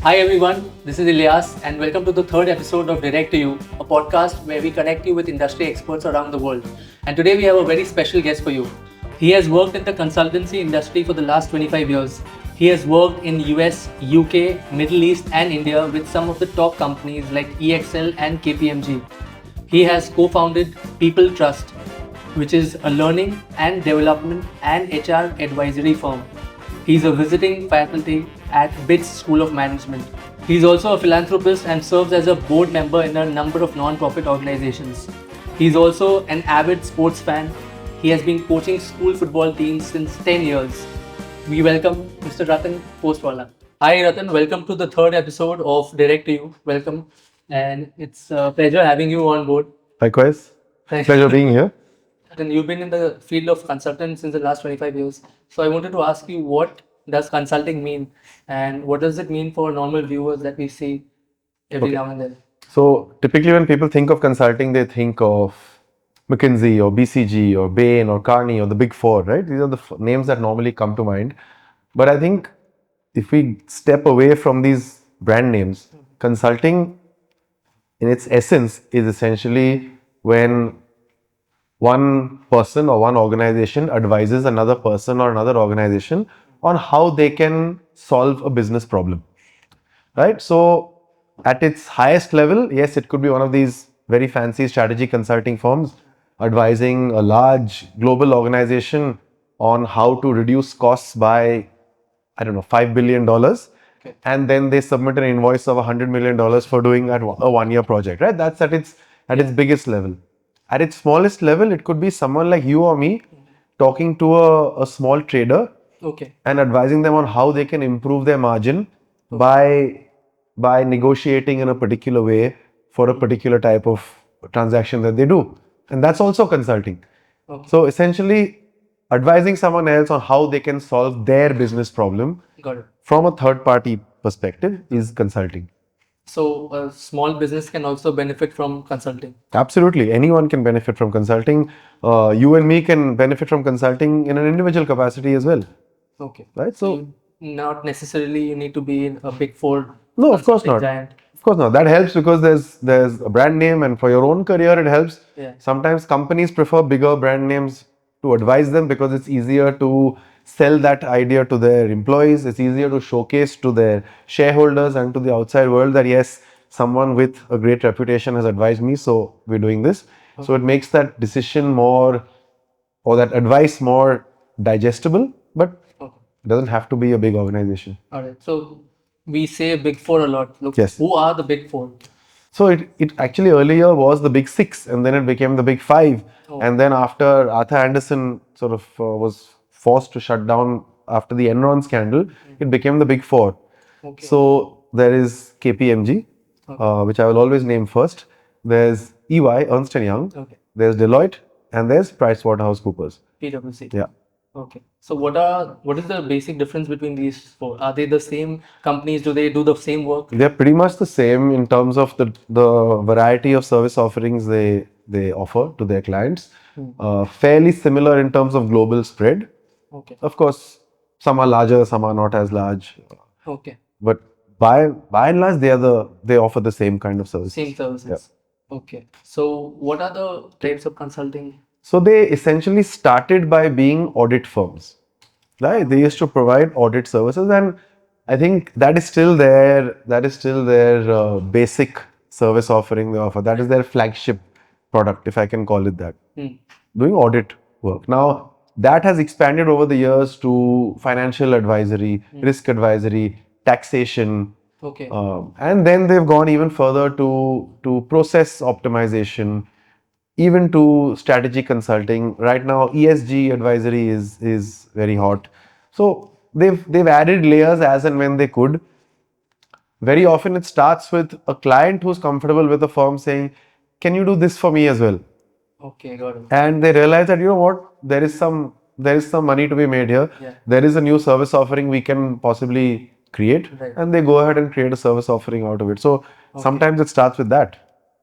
Hi everyone, this is Ilyas and welcome to the third episode of Direct to You, a podcast where we connect you with industry experts around the world. And today we have a very special guest for you. He has worked in the consultancy industry for the last 25 years. He has worked in US, UK, Middle East and India with some of the top companies like EXL and KPMG. He has co-founded People Trust, which is a learning and development and HR advisory firm. He's a visiting faculty at BITS School of Management. He's also a philanthropist and serves as a board member in a number of non-profit organizations. He's also an avid sports fan. He has been coaching school football teams since 10 years. We welcome Mr. Ratan Postwalla. Hi Ratan, welcome to the third episode of Direct to You. Welcome. And it's a pleasure having you on board. Likewise. Thank Pleasure you. being here. And you've been in the field of consultant since the last 25 years. So I wanted to ask you, what does consulting mean? And what does it mean for normal viewers that we see every Okay. now and then? So typically when people think of consulting, they think of McKinsey or BCG or Bain or Carney or the Big Four, right? These are the names that normally come to mind. But I think if we step away from these brand names, consulting in its essence is essentially when one person or one organization advises another person or another organization on how they can solve a business problem, right? So at its highest level, yes, it could be one of these very fancy strategy consulting firms advising a large global organization on how to reduce costs by, I don't know, $5 billion. Okay. And then they submit an invoice of $100 million for doing a 1-year project, right? That's at its biggest level. At its smallest level, it could be someone like you or me talking to a small trader Okay. and advising them on how they can improve their margin by negotiating in a particular way for a particular type of transaction that they do. And that's also consulting. Okay. So essentially, advising someone else on how they can solve their business problem Got it. from a third party perspective is consulting. So a small business can also benefit from consulting. Absolutely. Anyone can benefit from consulting. You and me can benefit from consulting in an individual capacity as well. Okay. Right? So, Not necessarily you need to be in a big four. no, of course consulting not. Giant. Of course not. That helps because there's a brand name, and for your own career, it helps. Yeah. Sometimes companies prefer bigger brand names to advise them because it's easier to sell that idea to their employees. It's easier to showcase to their shareholders and to the outside world that yes, someone with a great reputation has advised me, so we're doing this. So it makes that decision more, or that advice more digestible, but Okay. it doesn't have to be a big organization. All right. So we say big four a lot. Look, Yes. who are the big four? So it actually earlier was the big six, and then it became the big five. Oh. And then after Arthur Andersen sort of was forced to shut down after the Enron scandal, it became the big four. Okay. So there is KPMG, which I will always name first. There's EY, Ernst & Young. Okay. There's Deloitte, and there's PricewaterhouseCoopers. PwC. Yeah. Okay. So what is the basic difference between these four? Are they the same companies? Do they do the same work? They're pretty much the same in terms of the variety of service offerings they offer to their clients. Fairly similar in terms of global spread. Okay. Of course, some are larger, some are not as large. Okay. But by and large, they offer the same kind of services. Same services. Okay. So what are the types of consulting? So they essentially started by being audit firms, right? They used to provide audit services, and I think that is still their basic service offering they offer. That is their flagship product, if I can call it that. Doing audit work. Now that has expanded over the years to financial advisory, risk advisory, taxation. Okay. And then they've gone even further to process optimization, even to strategy consulting. Right now, ESG advisory is very hot. So they've added layers as and when they could. Very often it starts with a client who's comfortable with a firm saying, "Can you do this for me as well?" Okay, got it. And they realize that, you know what, there is some money to be made here. Yeah. There is a new service offering we can possibly create, Right. and they go ahead and create a service offering out of it. So sometimes it starts with that.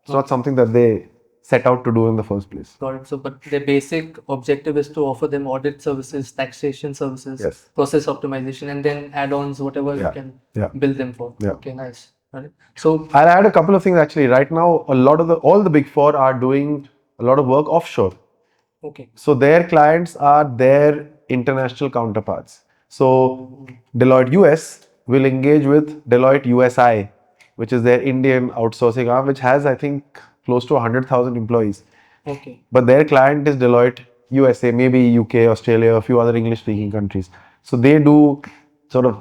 It's not something that they set out to do in the first place. Got it. So, but their basic objective is to offer them audit services, taxation services, Yes. process optimization, and then add-ons, whatever you Yeah. can Yeah. build them for. Yeah. Okay, nice. Got it. So, I'll add a couple of things actually. Right now, all the big four are doing a lot of work offshore. okay, So their clients are their international counterparts. So Deloitte US will engage with Deloitte USI, which is their Indian outsourcing arm, which has, I think, close to 100,000 employees. okay, But their client is Deloitte USA, maybe UK, Australia, a few other English speaking countries. So they do sort of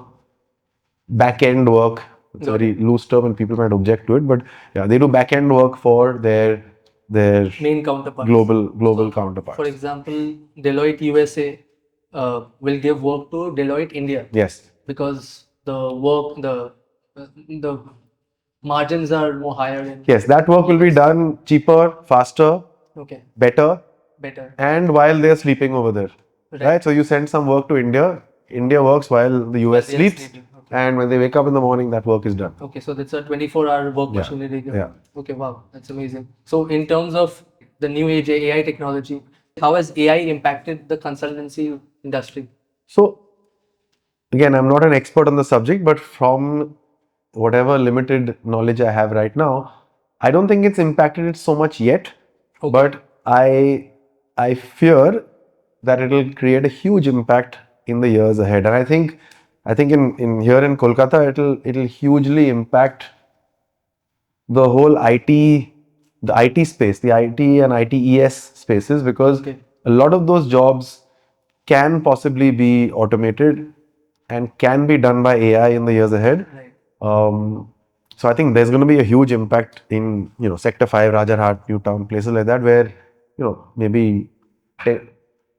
back end work. It's a very loose term and people might object to it, but yeah, they do back end work for their main counterparts. global counterparts. For example, Deloitte USA will give work to Deloitte India Yes. because the margins are more higher. Yes, that work will be done cheaper, faster, Okay, better, better. and while they're sleeping over there. Right? So you send some work to India, India works while the US They're sleeps, sleeping. Okay. and when they wake up in the morning, that work is done. Okay, so that's a 24-hour work Yeah. machinery. Yeah. Okay, wow, that's amazing. So in terms of the new age AI technology, how has AI impacted the consultancy industry? So again, I'm not an expert on the subject, but from whatever limited knowledge I have right now, I don't think it's impacted it so much yet. Okay. But I fear that it'll create a huge impact in the years ahead. And I think in here in Kolkata, it'll hugely impact the whole the IT space, the IT and ITES spaces, because Okay. a lot of those jobs can possibly be automated and can be done by AI in the years ahead. Right. So I think there's going to be a huge impact in Sector 5, Rajarhat, Newtown, places like that, where maybe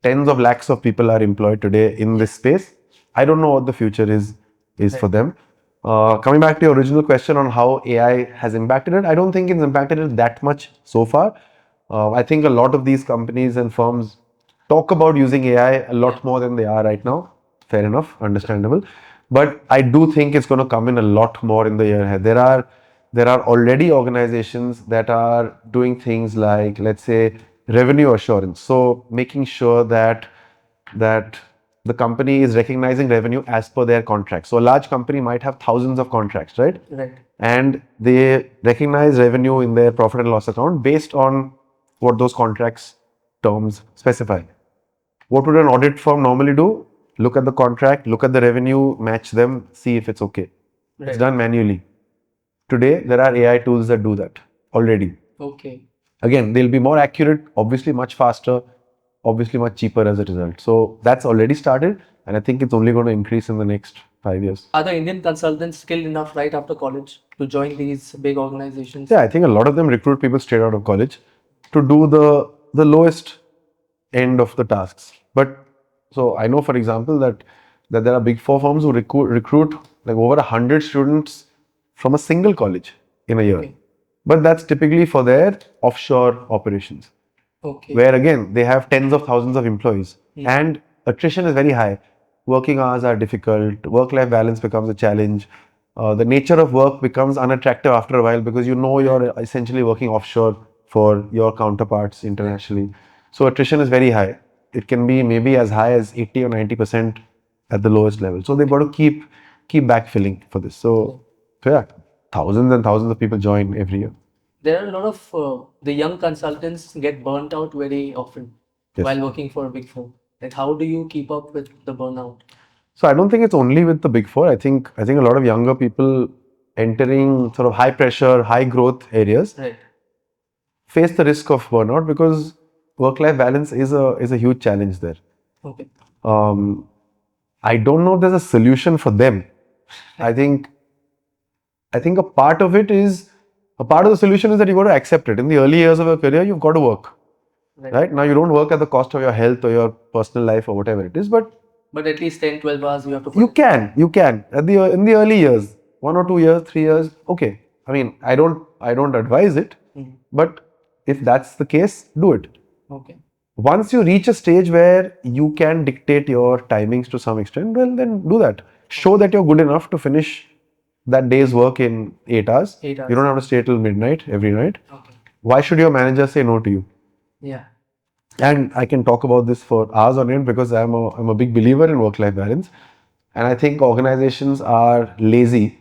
tens of lakhs of people are employed today in this space. I don't know what the future is for them. Coming back to your original question on how AI has impacted it, I don't think it's impacted it that much so far. I think a lot of these companies and firms talk about using AI a lot more than they are right now. Fair enough, understandable. But I do think it's going to come in a lot more in the year ahead. There are already organizations that are doing things like, let's say, revenue assurance. So making sure that the company is recognizing revenue as per their contract. So a large company might have thousands of contracts, right? Right. And they recognize revenue in their profit and loss account based on what those contracts terms specify. What would an audit firm normally do? Look at the contract, look at the revenue, match them, see if it's okay. It's done manually. Today, there are AI tools that do that already. Okay. Again, they'll be more accurate, obviously much faster, obviously much cheaper as a result. So that's already started, and I think it's only going to increase in the next 5 years. Are the Indian consultants skilled enough right after college to join these big organizations? Yeah, I think a lot of them recruit people straight out of college to do the lowest end of the tasks. But so I know, for example, that there are big four firms who recruit like over 100 students from a single college in a year. Okay. But that's typically for their offshore operations, Okay. where again they have tens of thousands of employees and attrition is very high. Working hours are difficult, work-life balance becomes a challenge. The nature of work becomes unattractive after a while because you're essentially working offshore for your counterparts internationally. So attrition is very high. It can be maybe as high as 80 or 90% at the lowest level. So they've got to keep backfilling for this. So yeah, thousands and thousands of people join every year. There are a lot of the young consultants get burnt out very often while working for a big firm. Like, how do you keep up with the burnout? So I don't think it's only with the big four. I think a lot of younger people entering sort of high pressure, high growth areas face the risk of burnout because work-life balance is a huge challenge there. Okay. I don't know if there's a solution for them. I think a part of the solution is that you've got to accept it. In the early years of your career, you've got to work. Right? Now you don't work at the cost of your health or your personal life or whatever it is, but at least 10, 12 hours you have to put you can. In the early years, 1 or 2 years, 3 years, okay. I mean, I don't advise it, but if that's the case, do it. Okay. Once you reach a stage where you can dictate your timings to some extent, well, then do that. Show that you're good enough to finish that day's work in 8 hours. 8 hours. You don't have to stay till midnight every night. Okay. why should your manager say no to you? Yeah. And I can talk about this for hours on end because I'm a big believer in work-life balance. And I think organizations are lazy.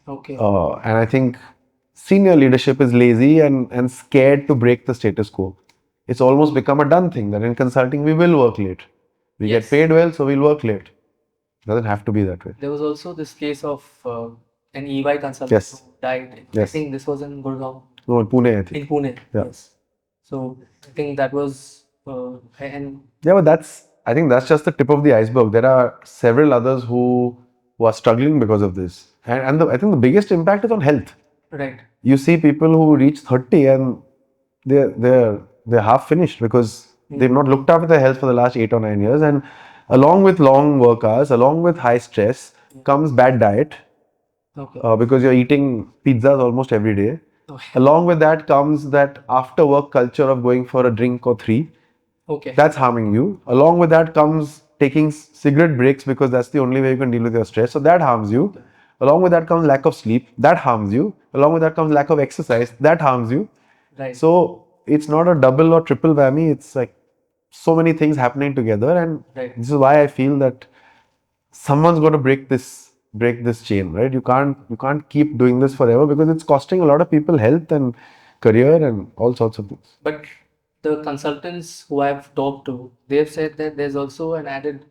Okay. And I think senior leadership is lazy and scared to break the status quo. It's almost become a done thing that in consulting we will work late. We Yes. get paid well, so we'll work late. Doesn't have to be that way. There was also this case of an EY consultant Yes. who died. I Yes. think this was in Gurgaon, No, in Pune, I think. in Pune. Yeah. Yes. So I think that was and Yeah, but I think that's just the tip of the iceberg. There are several others who are struggling because of this. And I think the biggest impact is on health. right. You see people who reach 30 and they're half finished because they've not looked after their health for the last 8 or 9 years. And along with long work hours, along with high stress, comes bad diet Okay. because you're eating pizzas almost every day. Okay. Along with that comes that after work culture of going for a drink or three. Okay. That's harming you. Along with that comes taking cigarette breaks because that's the only way you can deal with your stress. So that harms you. Along with that comes lack of sleep. That harms you. Along with that comes lack of exercise. That harms you. Right. So it's not a double or triple whammy. It's like so many things happening together, and Right. this is why I feel that someone's got to break this chain, right? You can't keep doing this forever because it's costing a lot of people health and career and all sorts of things. But the consultants who I've talked to, they've said that there's also an added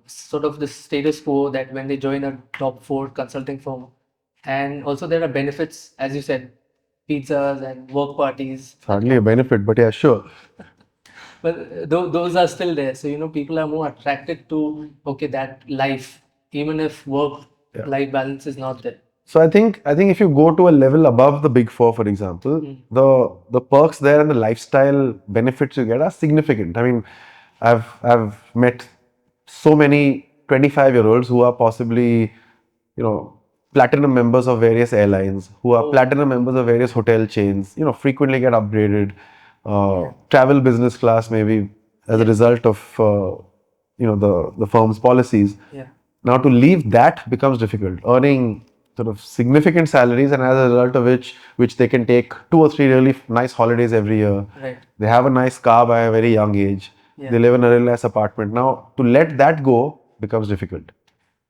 sort of the status quo that when they join a top four consulting firm, and also there are benefits, as you said, pizzas and work parties. It's hardly a benefit, but yeah, sure. But those are still there. So, people are more attracted to, okay, that life, even if work-life balance is not there. So I think if you go to a level above the big four, for example, the perks there and the lifestyle benefits you get are significant. I mean, I've met so many 25-year-olds who are possibly, platinum members of various airlines, who are platinum members of various hotel chains, frequently get upgraded, travel business class maybe as a result of the firm's policies. Yeah. Now to leave that becomes difficult, earning sort of significant salaries, and as a result of which they can take 2 or 3 really nice holidays every year. Right. They have a nice car by a very young age. Yeah. They live in a really nice apartment. Now to let that go becomes difficult.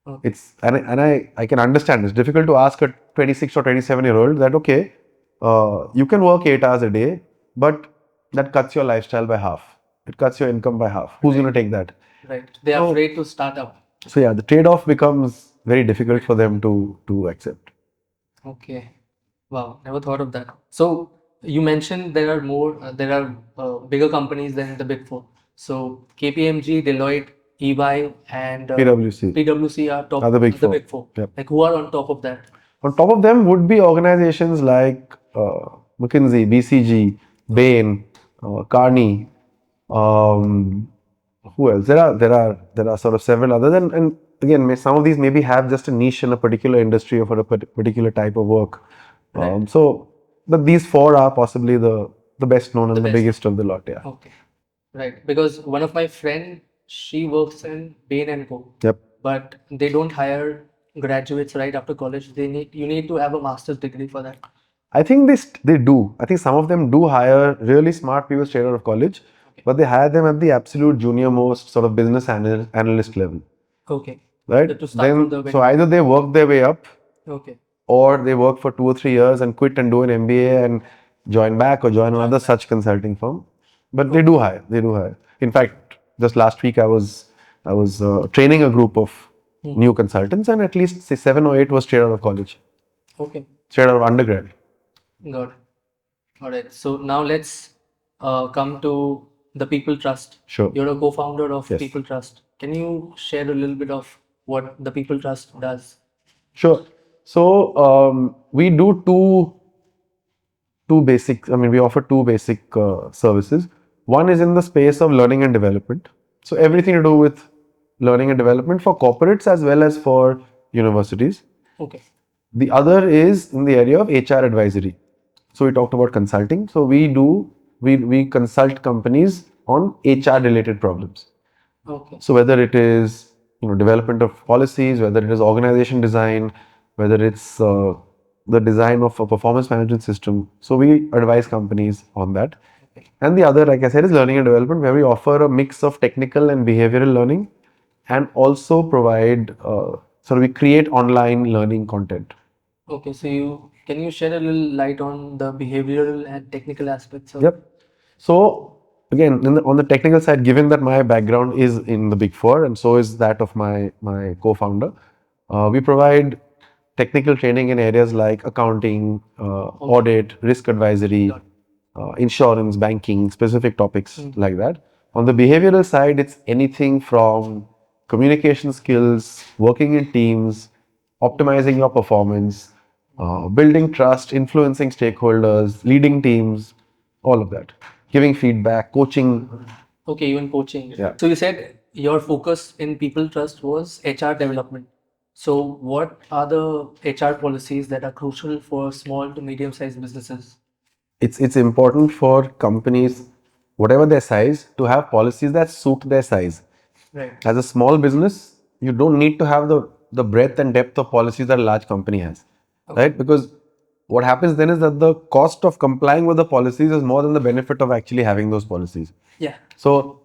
Okay. It's and I can understand it's difficult to ask a 26 or 27-year-old that okay, you can work 8 hours a day, but that cuts your lifestyle by half. It cuts your income by half. Who's going to take that? Right. They are afraid to start up. So yeah, the trade-off becomes very difficult for them to accept. Okay. Wow, never thought of that. So you mentioned there are bigger companies than the big four. So KPMG, Deloitte, EY, and PwC are top Are the big four. big four. Yep. Like who are on top of that? On top of them would be organizations like McKinsey, BCG, Bain, Carney. Who else? There are sort of several others, and again, some of these maybe have just a niche in a particular industry or for a particular type of work. Right. But these four are possibly the best known and the biggest of the lot. Yeah. Okay. Right. Because one of my friend, she works in Bain and Co. Yep. But they don't hire graduates right after college. You need to have a master's degree for that. I think they do. I think some of them do hire really smart people straight out of college, but they hire them at the absolute junior most sort of business analyst level. Okay. Right? To start from the So either they work their way up, okay, or they work for 2 or 3 years and quit and do an MBA and join back or join another such consulting firm. But they do hire. They do hire. In fact, just last week I was training a group of new consultants, and at least say 7 or 8 was straight out of college. Okay. Straight out of undergrad. Got it. All right. So now let's come to the People Trust. Sure. You're a co-founder of Yes. People Trust. Can you share a little bit of what the People Trust does? Sure. So we do two basic. I mean, we offer two basic services. One is in the space of learning and development. So everything to do with learning and development for corporates as well as for universities. Okay. The other is in the area of HR advisory. So we talked about consulting. So we consult companies on HR related problems. Okay. So whether it is development of policies, whether it is organization design, whether it's the design of a performance management system. So we advise companies on that. And the other, like I said, is learning and development, where we offer a mix of technical and behavioral learning, and also provide, so we create online learning content. Okay, so can you shed a little light on the behavioral and technical aspects of? Yep. So again, on the technical side, given that my background is in the Big Four and so is that of my co-founder, we provide technical training in areas like accounting, audit, risk advisory, insurance, banking, specific topics like that. On the behavioral side, it's anything from communication skills, working in teams, optimizing your performance, building trust, influencing stakeholders, leading teams, all of that. Giving feedback, coaching. Okay, even coaching. Yeah. So you said your focus in people trust was HR development. So what are the HR policies that are crucial for small to medium sized businesses? It's important for companies, whatever their size, to have policies that suit their size. Right. As a small business, you don't need to have the breadth and depth of policies that a large company has, right? Because what happens then is that the cost of complying with the policies is more than the benefit of actually having those policies. Yeah. So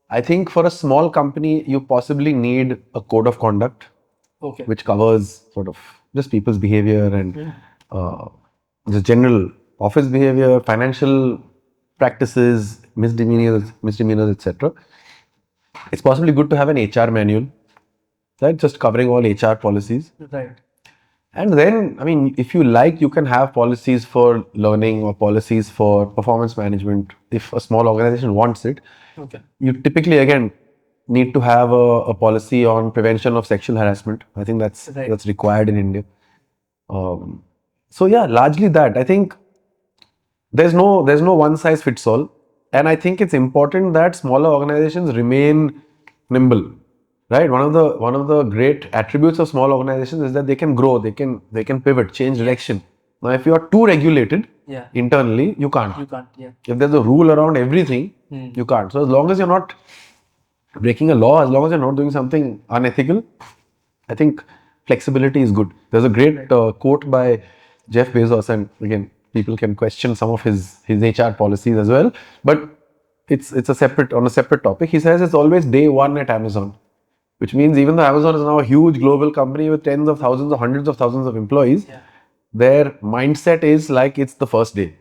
I think for a small company, you possibly need a code of conduct, Okay. which covers sort of just people's behavior and just general office behavior, financial practices, misdemeanors, etc. It's possibly good to have an HR manual, right? Just covering all HR policies. Right. And then, I mean, if you like, you can have policies for learning or policies for performance management if a small organization wants it. Okay. You typically, again, need to have a policy on prevention of sexual harassment. I think that's required in India. So yeah, largely that. I think there's no one size fits all, and I think it's important that smaller organizations remain nimble, right? One of the great attributes of small organizations is that they can grow, they can pivot, change direction. Now if you are too regulated internally, you can't. If there's a rule around everything, you can't. So as long as you're not breaking a law, as long as you're not doing something unethical, I think flexibility is good. There's a great quote by Jeff Bezos, and again, people can question some of his HR policies as well. But it's a separate topic. He says it's always day one at Amazon, which means even though Amazon is now a huge global company with tens of thousands or hundreds of thousands of employees, their mindset is like it's the first day.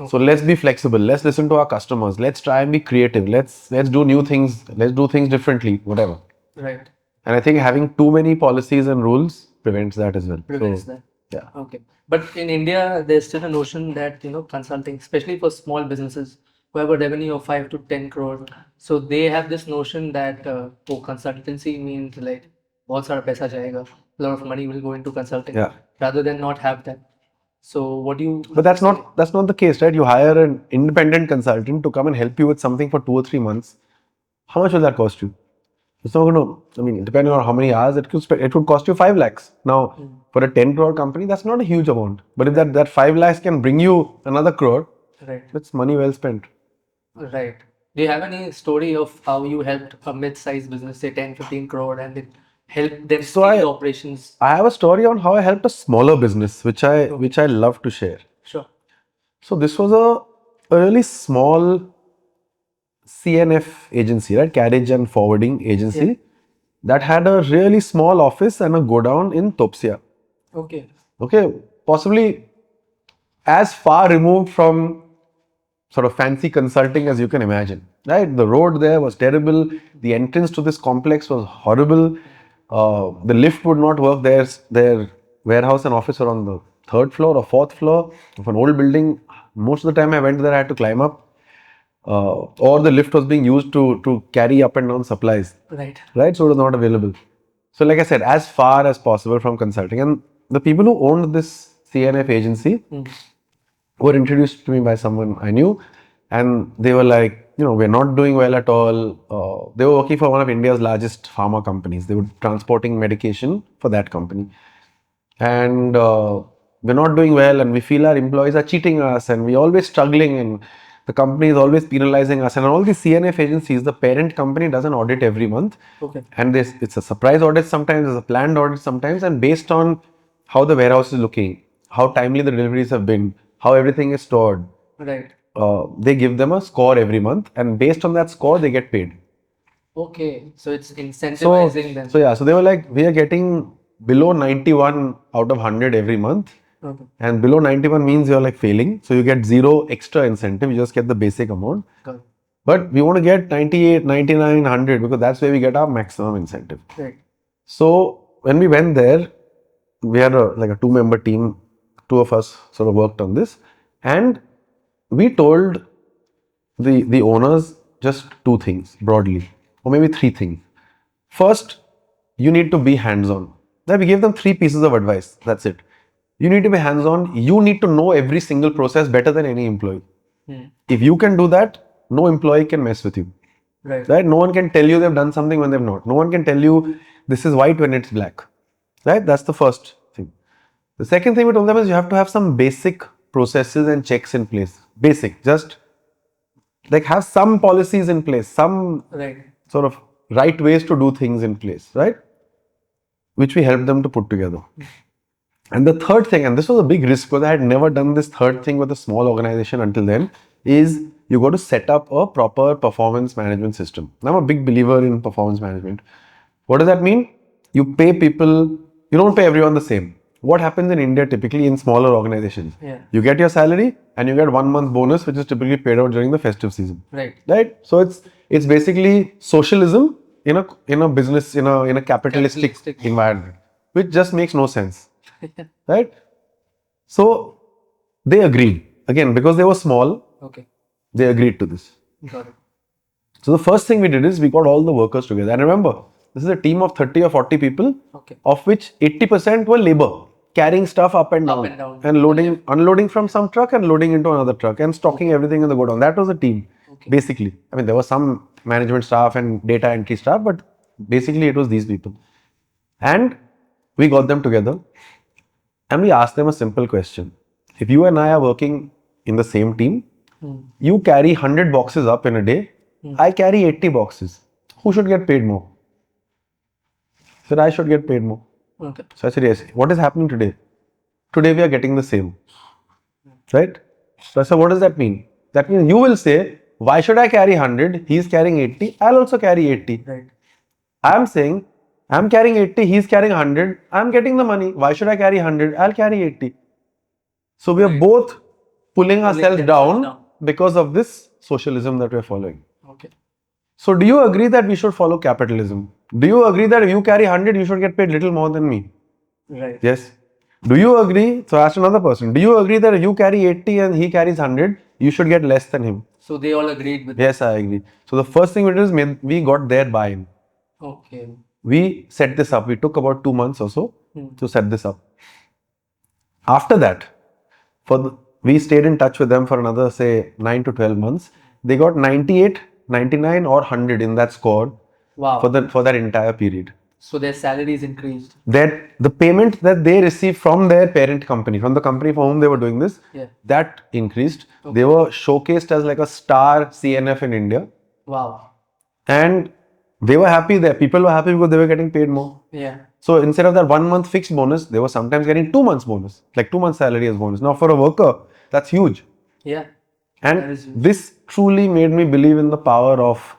So let's be flexible. Let's listen to our customers. Let's try and be creative. Let's do new things. Let's do things differently. Whatever. Right. And I think having too many policies and rules prevents that as well. Prevents that. Yeah. Okay. But in India, there's still a notion that, consulting, especially for small businesses who have a revenue of 5 to 10 crore. So they have this notion that, consultancy means like, बहुत सारा पैसा जाएगा, a lot of money will go into consulting, rather than not have that. So what do you? But that's not the case, right? You hire an independent consultant to come and help you with something for 2 or 3 months. How much will that cost you? It's not going to, I mean, depending on how many hours, it would cost you 5 lakhs. Now, for a 10 crore company, that's not a huge amount. But if that 5 lakhs can bring you another crore, that's money well spent. Right. Do you have any story of how you helped a mid-sized business, say 10, 15 crore, and it helped them scale operations? I have a story on how I helped a smaller business, which I love to share. Sure. So this was a really small CNF agency, right? Carriage and forwarding agency that had a really small office and a godown in Topsia. Okay. Possibly as far removed from sort of fancy consulting as you can imagine, right? The road there was terrible. The entrance to this complex was horrible. The lift would not work. Their warehouse and office were on the 3rd floor or 4th floor of an old building. Most of the time I went there, I had to climb up. Or the lift was being used to carry up and down supplies. Right. So it was not available. So like I said, as far as possible from consulting. And the people who owned this CNF agency were introduced to me by someone I knew. And they were like, we're not doing well at all. They were working for one of India's largest pharma companies. They were transporting medication for that company. And we're not doing well, and we feel our employees are cheating us, and we're always struggling, and the company is always penalizing us. And all these CNF agencies, the parent company does an audit every month. And it's a surprise audit sometimes, it's a planned audit sometimes, and based on how the warehouse is looking, how timely the deliveries have been, how everything is stored. Right. They give them a score every month, and based on that score, they get paid. Okay. So it's So, incentivizing them. so yeah, so they were like, we are getting below 91 out of 100 every month. Okay. And below 91 means you're like failing. So you get zero extra incentive, you just get the basic amount. Got it. But we want to get 98, 99, 100 because that's where we get our maximum incentive. Right. So when we went there, we had like a 2-member team, 2 of us sort of worked on this. And we told the owners just 2 things broadly, or maybe 3 things. First, you need to be hands-on. Then we gave them 3 pieces of advice. That's it. You need to be hands-on. You need to know every single process better than any employee. If you can do that, no employee can mess with you. Right. Right? No one can tell you they've done something when they've not. No one can tell you this is white when it's black. Right? That's the first thing. The second thing we told them is you have to have some basic processes and checks in place. Basic. Just like have some policies in place, some Right. sort of right ways to do things in place, right? Which we helped them to put together. And the third thing, and this was a big risk because I had never done this third thing with a small organization until then, is you got to set up a proper performance management system. I'm a big believer in performance management. What does that mean? You pay people, you don't pay everyone the same. What happens in India typically in smaller organizations? Yeah. You get your salary and you get 1 month bonus, which is typically paid out during the festive season. Right. Right? So it's basically socialism in a business, in a capitalistic environment, which just makes no sense. Right? So they agreed. Again, because they were small, Okay. they agreed to this. Got it. So the first thing we did is we got all the workers together. And remember, this is a team of 30 or 40 people, Okay. of which 80% were labor, carrying stuff up and down, and loading, unloading from some truck and loading into another truck and stocking everything in the godown. That was the team, basically. I mean, there was some management staff and data entry staff, but basically it was these people. And we got them together and we asked them a simple question. If you and I are working in the same team, you carry 100 boxes up in a day, I carry 80 boxes. Who should get paid more? I said, I should get paid more. Okay. So I said, yes. What is happening today? Today we are getting the same. Right? So I said, what does that mean? That means you will say, why should I carry 100? He's carrying 80. I'll also carry 80. Right. I'm saying, I'm carrying 80, he's carrying 100. I'm getting the money. Why should I carry 100? I'll carry 80. So we are both pulling ourselves down because of this socialism that we're following. Okay. So do you agree that we should follow capitalism? Do you agree that if you carry 100, you should get paid little more than me? Right. Yes. Do you agree? So I asked another person. Do you agree that if you carry 80 and he carries 100, you should get less than him? So they all agreed with Yes, I agree. So the first thing we did is we got their buy-in. Okay. We set this up. We took about 2 months or so to set this up. After that, we stayed in touch with them for another, say, 9 to 12 months. They got 98, 99 or 100 in that score. Wow. For that entire period. So their salaries increased. That the payment that they received from their parent company, from the company for whom they were doing this, that increased. Okay. They were showcased as like a star CNF in India. Wow. And they were happy there. People were happy because they were getting paid more. Yeah. So instead of that 1 month fixed bonus, they were sometimes getting 2 months bonus, like 2 months salary as bonus. Now for a worker, that's huge. Yeah. And this truly made me believe in the power of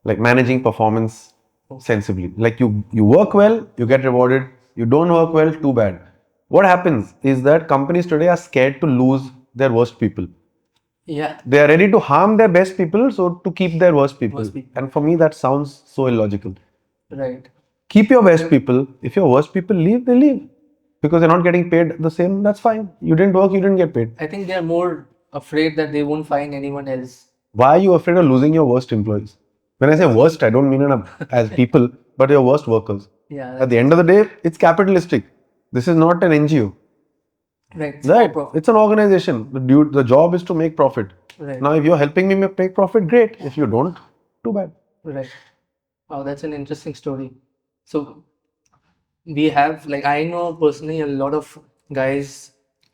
like managing performance sensibly. Like you work well, you get rewarded. You don't work well, too bad. What happens is that companies today are scared to lose their worst people. Yeah. They are ready to harm their best people, so to keep their worst people. And for me, that sounds so illogical. Right. Keep your best people. If your worst people leave, they leave. Because they're not getting paid the same, that's fine. You didn't work, you didn't get paid. I think they're more afraid that they won't find anyone else. Why are you afraid of losing your worst employees? When I say worst, I don't mean it as people, but your worst workers. Yeah. At the end of the day, it's capitalistic. This is not an NGO. Right. Right. It's an organization. The job is to make profit. Right. Now, if you're helping me make profit, great. If you don't, too bad. Right. Wow, that's an interesting story. So we have, like, I know personally a lot of guys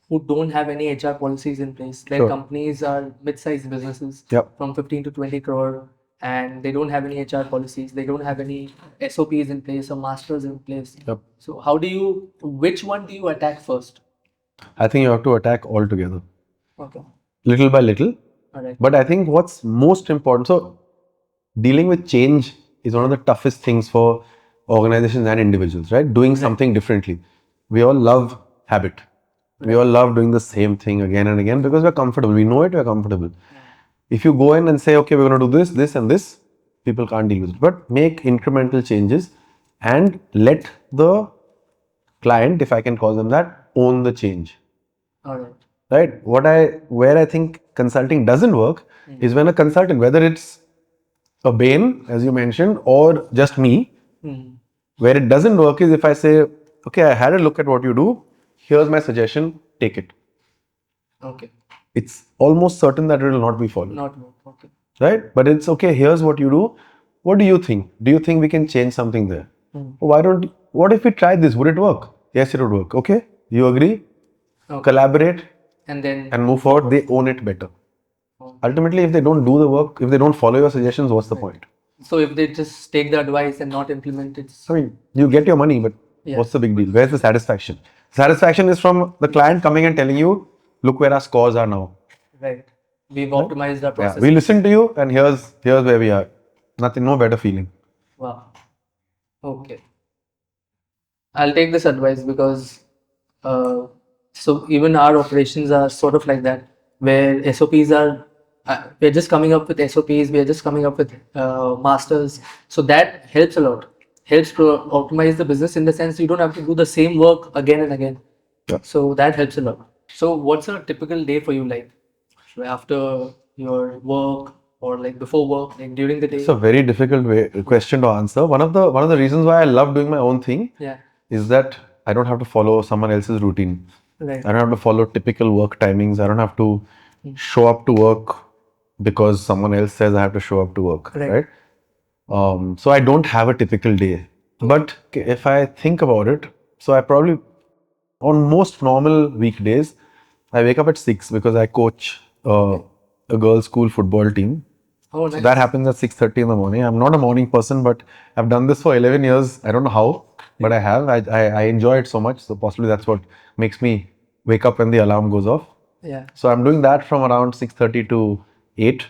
who don't have any HR policies in place. Their companies are mid-sized businesses from 15 to 20 crore, and they don't have any HR policies. They don't have any SOPs in place or masters in place. So how which one do you attack first? I think you have to attack all together, Okay. little by little. All right. But I think what's most important, so dealing with change is one of the toughest things for organizations and individuals, right? Doing something differently. We all love habit. We all love doing the same thing again and again because we're comfortable. We know it, we're comfortable. If you go in and say, okay, we're going to do this, this, and this, people can't deal with it. But make incremental changes and let the client, if I can call them that, own the change. All right. Right? Where I think consulting doesn't work is when a consultant, whether it's a Bain, as you mentioned, or just me, where it doesn't work is if I say, okay, I had a look at what you do, here's my suggestion, take it. Okay. It's almost certain that it will not be followed. Not work. Okay. Right? But it's okay, here's what you do. What do you think? Do you think we can change something there? What if we tried this? Would it work? Yes, it would work. Okay, you agree? Okay. Collaborate And then and move forward. They own it better. Ultimately, if they don't do the work, if they don't follow your suggestions, what's the point? so if they just take the advice and not implement it, I mean, you get your money, but what's the big deal? Where's the satisfaction? Satisfaction is from the client coming and telling you, look where our scores are now. right. We've optimized our Yeah, process. we listen to you, and here's where we are. Nothing, no better feeling. Wow. Okay. I'll take this advice because so even our operations are sort of like that, where SOPs are, we're just coming up with SOPs, we're just coming up with masters. So that helps a lot, helps to optimize the business in the sense you don't have to do the same work again and again. Yeah. So that helps a lot. So what's a typical day for you like after your work or like before work, like during the day? It's a very difficult question to answer. One of the reasons why I love doing my own thing Yeah. is that I don't have to follow someone else's routine. Right. I don't have to follow typical work timings. I don't have to show up to work because someone else says I have to show up to work. Right. So I don't have a typical day. But if I think about it, so I probably on most normal weekdays, I wake up at 6 because I coach a girls' school football team. Oh, So nice. that happens at 6:30 in the morning. I'm not a morning person, but I've done this for 11 years. I don't know how, but I have. I enjoy it so much. So possibly that's what makes me wake up when the alarm goes off. Yeah. So I'm doing that from around 6:30 to 8.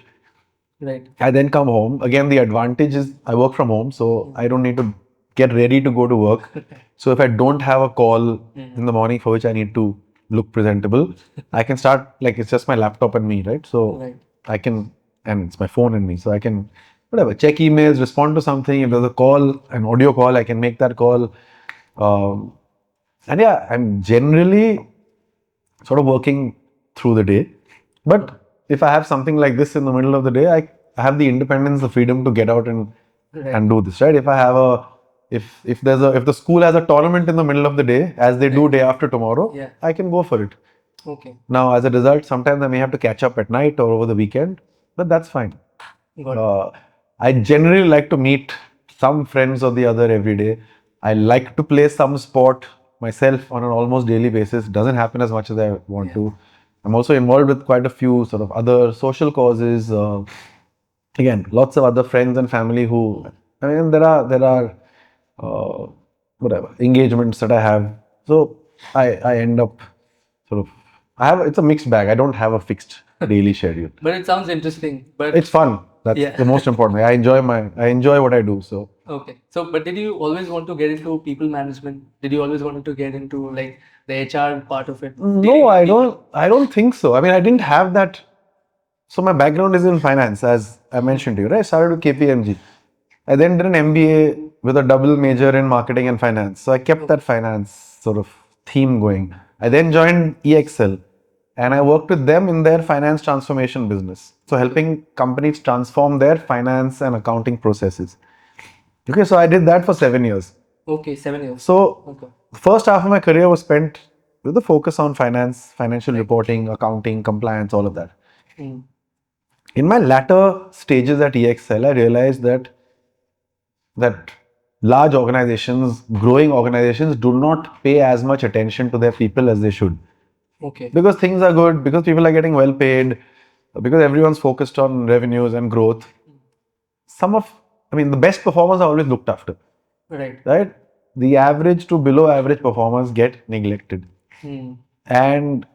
Right. I then come home. Again, the advantage is I work from home, so I don't need to get ready to go to work. So if I don't have a call in the morning for which I need to look presentable, I can start like it's just my laptop and me, right? So Right. I can, and it's my phone and me, so I can whatever check emails, respond to something. If there's a call, an audio call, I can make that call. And yeah, I'm generally sort of working through the day. But if I have something like this in the middle of the day, I have the independence, the freedom to get out and do this, right? If I have a if the school has a tournament in the middle of the day, as they do day after tomorrow, Yeah. I can go for it. Okay. Now, as a result, sometimes I may have to catch up at night or over the weekend, but that's fine. Got it. I generally like to meet some friends or the other every day. I like to play some sport myself on an almost daily basis. Doesn't happen as much as I want to. I'm also involved with quite a few sort of other social causes. Again, lots of other friends and family who, I mean, there are whatever engagements that I have. So I end up sort of it's a mixed bag. I don't have a fixed daily schedule. But it sounds interesting. But It's fun. That's the most important thing. I enjoy what I do. So okay. So, but did you always want to get into people management? Did you always want to get into like the HR part of it? no, I don't think so. I mean, I didn't have that. So my background is in finance, as I mentioned to you, right? I started with KPMG. I then did an MBA with a double major in marketing and finance. So I kept that finance sort of theme going. I then joined EXL and I worked with them in their finance transformation business. So helping companies transform their finance and accounting processes. Okay, so I did that for 7 years. Okay, 7 years. So Okay. the first half of my career was spent with the focus on finance, financial reporting, accounting, compliance, all of that. Mm. In my latter stages at EXL, I realized that large organizations, growing organizations, do not pay as much attention to their people as they should. Okay. Because things are good, because people are getting well paid, because everyone's focused on revenues and growth. The best performers are always looked after, Right. right? The average to below average performers get neglected. Mm. And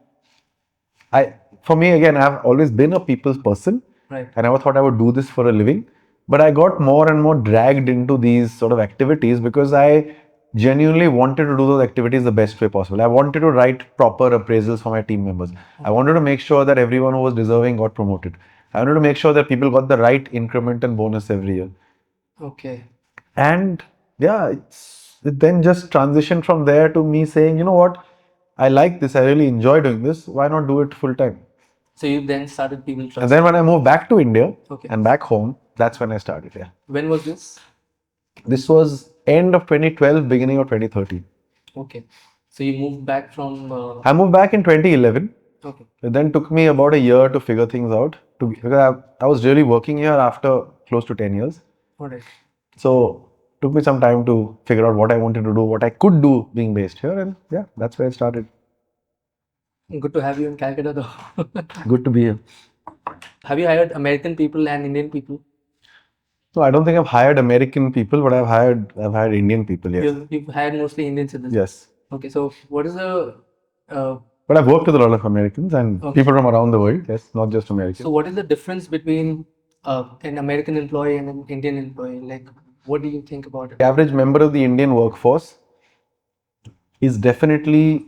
for me, again, I've always been a people's person. Right. I never thought I would do this for a living. But I got more and more dragged into these sort of activities because I genuinely wanted to do those activities the best way possible. I wanted to write proper appraisals for my team members. I wanted to make sure that everyone who was deserving got promoted. I wanted to make sure that people got the right increment and bonus every year. Okay. And yeah, it then just transitioned from there to me saying, you know what, I like this, I really enjoy doing this, why not do it full time? So you then started People Trust. And then when I moved back to India Okay. and back home, that's when I started. Yeah. When was this? This was end of 2012, beginning of 2013. Okay. So you moved back from. I moved back in 2011. Okay. It then took me about a year to figure things out. Because I was really working here after close to 10 years. Alright. So it took me some time to figure out what I wanted to do, what I could do being based here. And yeah, that's where it started. Good to have you in Calcutta though. Good to be here. Have you hired American people and Indian people? No, I don't think I've hired American people, but I've hired Indian people. Yes. You've hired mostly Indian citizens. Yes. Okay. So what is the But I've worked with a lot of Americans and Okay. people from around the world. Yes, not just Americans. So what is the difference between an American employee and an Indian employee? Like, what do you think about it? The average member of the Indian workforce is definitely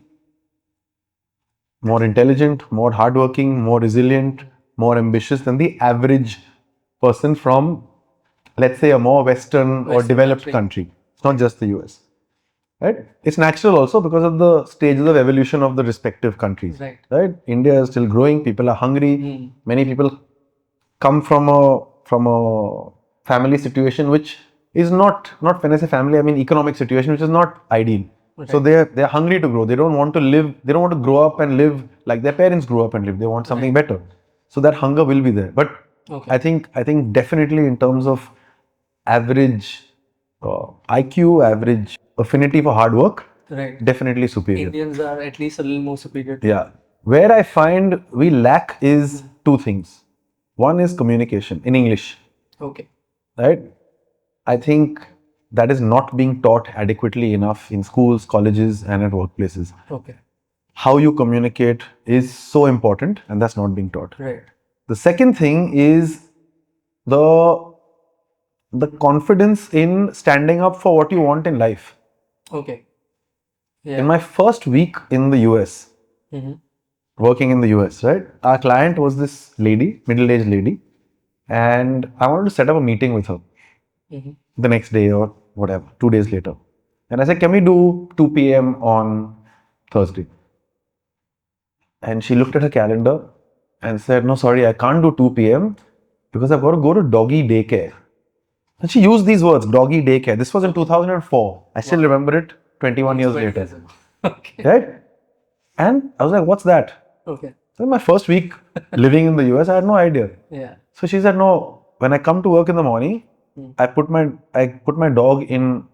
more intelligent, more hardworking, more resilient, more ambitious than the average person from, let's say, a more Western or Western developed country. country. It's not just the US. Right? It's natural also because of the stages of evolution of the respective countries. Right. Right? India is still growing. People are hungry. Many people come from a family situation which is not when I say family, I mean economic situation which is not ideal. Right. So they're hungry to grow. They don't want to live. They don't want to grow up and live like their parents grew up and live. They want something better. So that hunger will be there. But Okay. I think definitely in terms of average IQ, average affinity for hard work, Right. definitely superior. Indians are at least a little more superior. Yeah. Where I find we lack is two things. One is communication in English, Okay. right? I think that is not being taught adequately enough in schools, colleges, and at workplaces. Okay. How you communicate is so important, and that's not being taught. Right. The second thing is the confidence in standing up for what you want in life. Okay. Yeah. In my first week in the US, working in the US, right? Our client was this lady, middle-aged lady, and I wanted to set up a meeting with her the next day or whatever, 2 days later. And I said, can we do 2 p.m. on Thursday? And she looked at her calendar and said, no, sorry, I can't do 2 p.m. because I've got to go to doggy daycare. And she used these words, doggy daycare. This was in 2004. I still remember it 21 years later. Okay. Right? And I was like, what's that? Okay. So my first week living in the US, I had no idea. Yeah. So she said, no, when I come to work in the morning, I put my dog in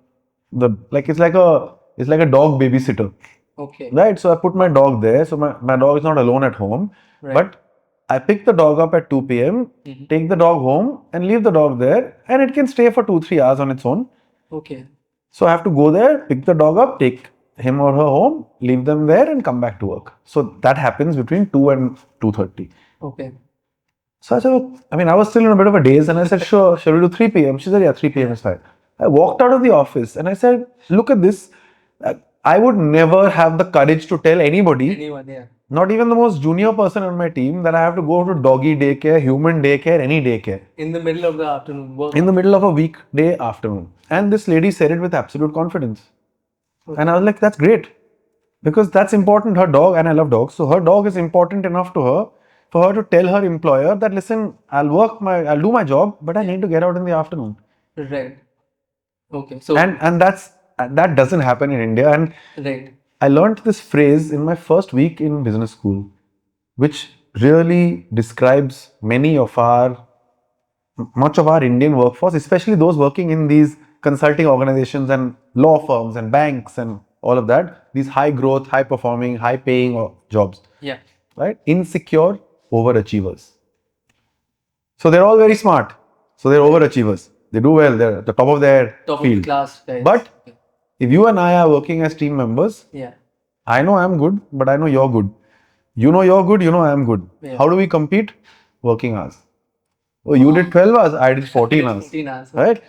it's like a dog babysitter. Okay. Right? So I put my dog there. So my dog is not alone at home. Right. But I pick the dog up at 2 p.m., take the dog home and leave the dog there, and it can stay for 2-3 hours on its own. Okay. So I have to go there, pick the dog up, take him or her home, leave them there and come back to work. So that happens between 2 and 2:30. Okay. So I said, I was still in a bit of a daze and I said, sure, shall we do 3 p.m.? She said, yeah, 3 p.m. is fine. I walked out of the office and I said, look at this. I would never have the courage to tell anybody, Anyone, yeah. not even the most junior person on my team, that I have to go to doggy daycare, human daycare, any daycare. In the middle of the afternoon work. In the middle of a weekday afternoon. And this lady said it with absolute confidence. And I was like, that's great. Because that's important. Her dog, and I love dogs, so her dog is important enough to her for her to tell her employer that, listen, I'll do my job, but I need to get out in the afternoon. Right. Okay. So And that doesn't happen in India. And right. I learned this phrase in my first week in business school, which really describes much of our Indian workforce, especially those working in these consulting organizations and law firms and banks and all of that, these high growth, high performing, high paying jobs. Yeah. Right? Insecure overachievers. So they're all very smart. So they're overachievers. They do well. They're at the top of their Top field. of the class, guys. But if you and I are working as team members, yeah. I know I'm good, but I know you're good. You know you're good, you know I'm good. Yeah. How do we compete? Working hours. Oh, you did 12 hours, I did 14 hours. 14 hours. Right?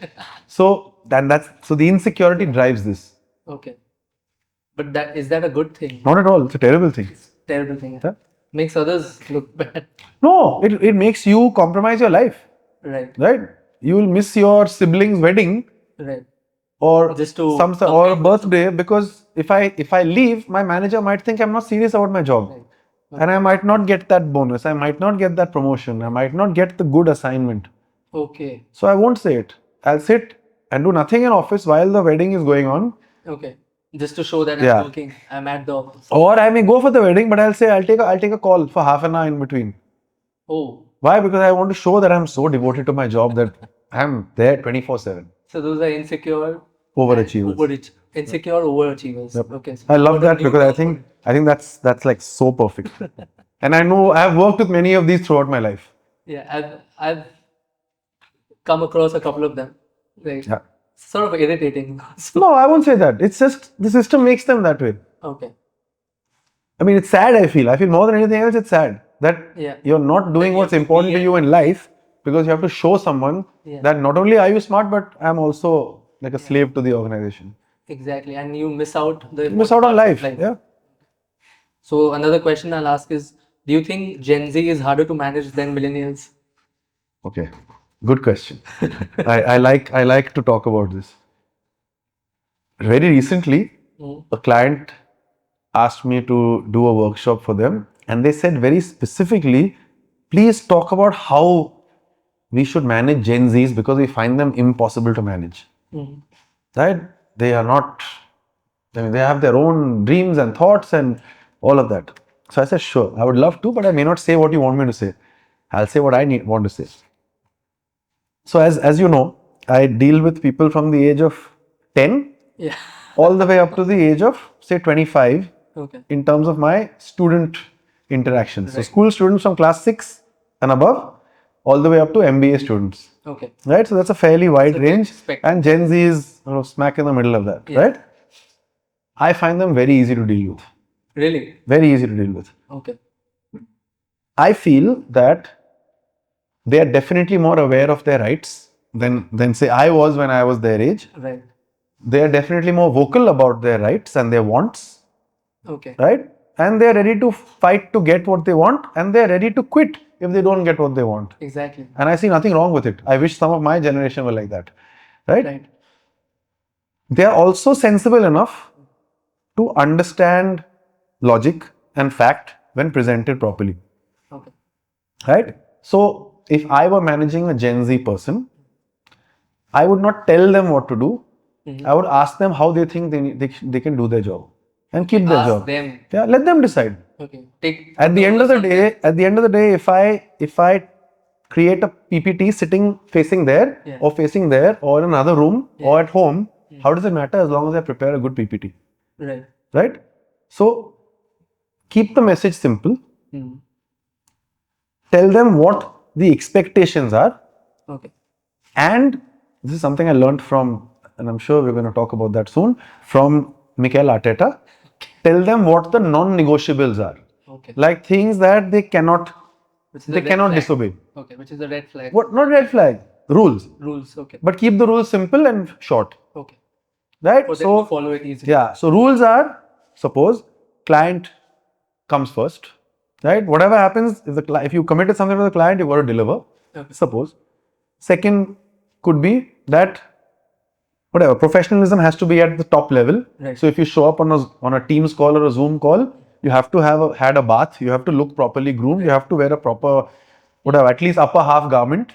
So the insecurity drives this. Okay. But is that a good thing? Not at all. It's a terrible thing. It's a terrible thing. Yeah. Makes others look bad. No, it makes you compromise your life. Right. Right? You will miss your sibling's wedding Right. or Just to or a birthday, because if I leave, my manager might think I'm not serious about my job. Right. And I might not get that bonus, I might not get that promotion, I might not get the good assignment. Okay. So I won't say it. I'll sit and do nothing in office while the wedding is going on. Okay. Just to show that Yeah. I'm working, I'm at the office. Or I may go for the wedding, but I'll say I'll take a call for half an hour in between. Oh. Why? Because I want to show that I'm so devoted to my job that I'm there 24/7. So those are insecure Overachievers. insecure overachievers. Yep. Okay. So I love what a that new because I term think that's like so perfect. And I know I've worked with many of these throughout my life. Yeah, I've come across a couple of them. Like Yeah. sort of irritating. So, No, I won't say that. It's just the system makes them that way. okay. I mean, it's sad, I feel. I feel more than anything else, it's sad that Yeah. you're not doing you what's have to important be to you in life because you have to show someone Yeah. that not only are you smart, but I'm also like a slave to the organization. Exactly. And you miss out the You miss out on important life. parts of Yeah. So another question I'll ask is, do you think Gen Z is harder to manage than millennials? Okay. Good question. I like to talk about this. Very recently, a client asked me to do a workshop for them, and they said very specifically, please talk about how we should manage Gen Zs because we find them impossible to manage. Right? They are not, I mean, they have their own dreams and thoughts and all of that. So I said, sure, I would love to, but I may not say what you want me to say. I'll say what I want to say. So as you know, I deal with people from the age of 10 Yeah. all the way up to the age of say 25 Okay. in terms of my student interactions. So Right. school students from class 6 and above, all the way up to MBA students. Okay. Right? So that's a fairly wide It's a big range. spectrum. And Gen Z is smack in the middle of that. Yeah. Right? I find them very easy to deal with. Really? Very easy to deal with. Okay. I feel that they are definitely more aware of their rights than say I was when I was their age. Right. They are definitely more vocal about their rights and their wants. Okay. Right? And they are ready to fight to get what they want, and they are ready to quit if they don't get what they want. Exactly. And I see nothing wrong with it. I wish some of my generation were like that. Right? Right. They are also sensible enough to understand logic and fact when presented properly. Okay. Right? So, if I were managing a Gen Z person, I would not tell them what to do. I would ask them how they think they can do their job and keep their Ask job. them. Yeah, let them decide. Okay. Take At the end of the day, if I create a PPT sitting facing there Yeah. or facing there or in another room or at home, how does it matter as long as I prepare a good PPT? Right. Right? So keep the message simple. Tell them what the expectations are. Okay. And this is something I learned from, and I'm sure we're going to talk about that soon, from Mikel Arteta. Tell them what the non-negotiables are. Okay. Like things that they cannot Which is a red flag. disobey. Okay. Which is a red flag. What? Not red flag. Rules. Rules. Okay. But keep the rules simple and short. Okay. Right? For them to follow it easily. Yeah. So rules are, suppose client comes first. Right? Whatever happens, if you committed something to the client, you've got to deliver. Okay. Suppose. Second could be that whatever, professionalism has to be at the top level. Right. So if you show up on a Teams call or a Zoom call, you have to have had a bath, you have to look properly groomed, you have to wear a proper, whatever, at least upper half garment,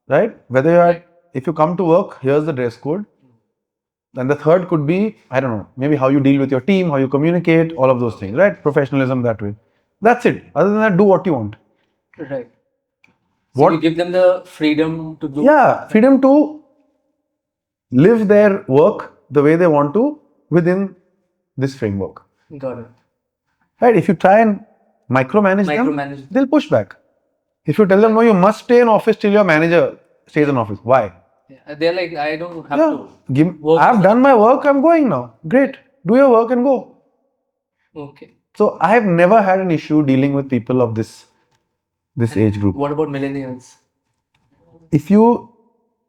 right? Whether you're if you come to work, here's the dress code. And the third could be, I don't know, maybe how you deal with your team, how you communicate, all of those things, right? Professionalism that way. That's it. Other than that, do what you want. Right. So you give them the freedom to do. Yeah, freedom to live their work the way they want to within this framework. Got it. Right? If you try and micromanage them, they'll push back. If you tell them, no, you must stay in office till your manager stays in office. Why? Yeah. They're like, I don't have to. I've done my work, I'm going now. Great. Do your work and go. Okay. So I have never had an issue dealing with people of this age group. What about millennials? If you,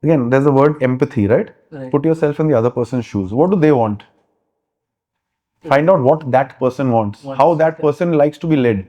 again, there's the word empathy, right? Right. Put yourself in the other person's shoes. What do they want? Find out what that person wants, how that person likes to be led.